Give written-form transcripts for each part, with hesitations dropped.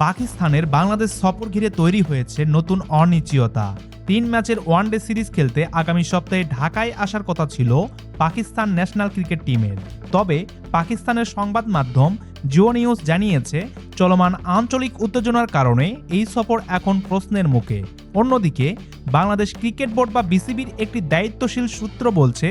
পাকিস্তানের বাংলাদেশ সফর ঘিরে তৈরি হয়েছে নতুন অনিশ্চয়তা। ৩ ম্যাচের ওয়ানডে সিরিজ খেলতে আগামী সপ্তাহে ঢাকায় আসার কথা ছিল পাকিস্তান ন্যাশনাল ক্রিকেট টিমের। তবে পাকিস্তানের সংবাদ মাধ্যম জিও নিউজ জানিয়েছে, চলমান আঞ্চলিক উত্তেজনার কারণে এই সফর এখন প্রশ্নের মুখে। অন্যদিকে বাংলাদেশ ক্রিকেট বোর্ড বা বিসিবির একটি দায়িত্বশীল সূত্র বলছে,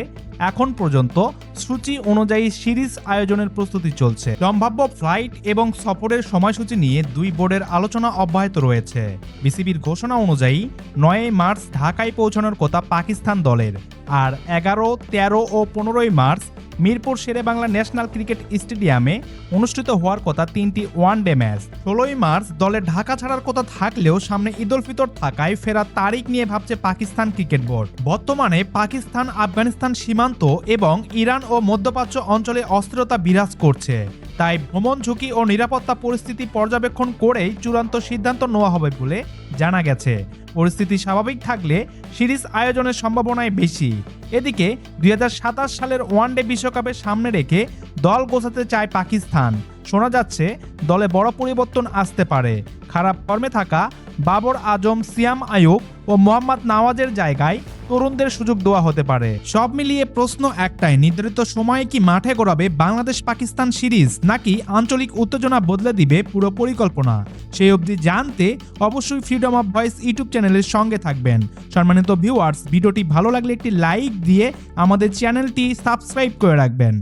এখন পর্যন্ত সূচি অনুযায়ী সিরিজ আয়োজনের প্রস্তুতি চলছে। সম্ভাব্য ফ্লাইট এবং সফরের সময়সূচি নিয়ে দুই বোর্ডের আলোচনা অব্যাহত রয়েছে। বিসিবির ঘোষণা অনুযায়ী ৯ মার্চ ঢাকায় পৌঁছানোর কথা পাকিস্তান দলের, আর ১১, ১৩ ও ১৫ March Mirpur Sher-e-Bangla national cricket স্টেডিয়ামে অনুষ্ঠিত হওয়ার কথা ৩টি ওয়ানডে ম্যাচ। ১৬ মার্চ দলে ঢাকা ছাড়ার কথা থাকলেও সামনে ঈদ উল ফিতর থাকায় ফেরার তারিখ নিয়ে ভাবছে পাকিস্তান ক্রিকেট বোর্ড। বর্তমানে পাকিস্তান আফগানিস্তান সীমান্ত এবং ইরান ও মধ্যপ্রাচ্য অঞ্চলে অস্থিরতা বিরাজ করছে। তাই ভ্রমণ ঝুঁকি ও নিরাপত্তা পরিস্থিতি পর্যবেক্ষণ করেই চূড়ান্ত সিদ্ধান্ত নেওয়া হবে বলে জানা গেছে। পরিস্থিতি স্বাভাবিক থাকলে সিরিজ আয়োজনের সম্ভাবনাই বেশি। এদিকে ২০২৭ সালের ওয়ানডে বিশ্বকাপে সামনে রেখে দল গোছাতে চায় পাকিস্তান। শোনা যাচ্ছে দলে বড় পরিবর্তন আসতে পারে। খারাপ ফর্মে থাকা বাবর আজম, সিয়াম আয়ুব ও মোহাম্মদ নওয়াজের জায়গায় তরুণদের সুযোগ দেওয়া হতে পারে। সব মিলিয়ে প্রশ্ন একটাই, নির্ধারিত সময়ে কি মাঠে গড়াবে বাংলাদেশ পাকিস্তান সিরিজ, নাকি আঞ্চলিক উত্তেজনা বদলে দিবে পুরো পরিকল্পনা? সেই অবধি জানতে অবশ্যই ফ্রিডম অফ ভয়েস ইউটিউব চ্যানেলের সঙ্গে থাকবেন। সম্মানিত ভিউয়ার্স, ভিডিওটি ভালো লাগলে একটি লাইক দিয়ে আমাদের চ্যানেলটি সাবস্ক্রাইব করে রাখবেন।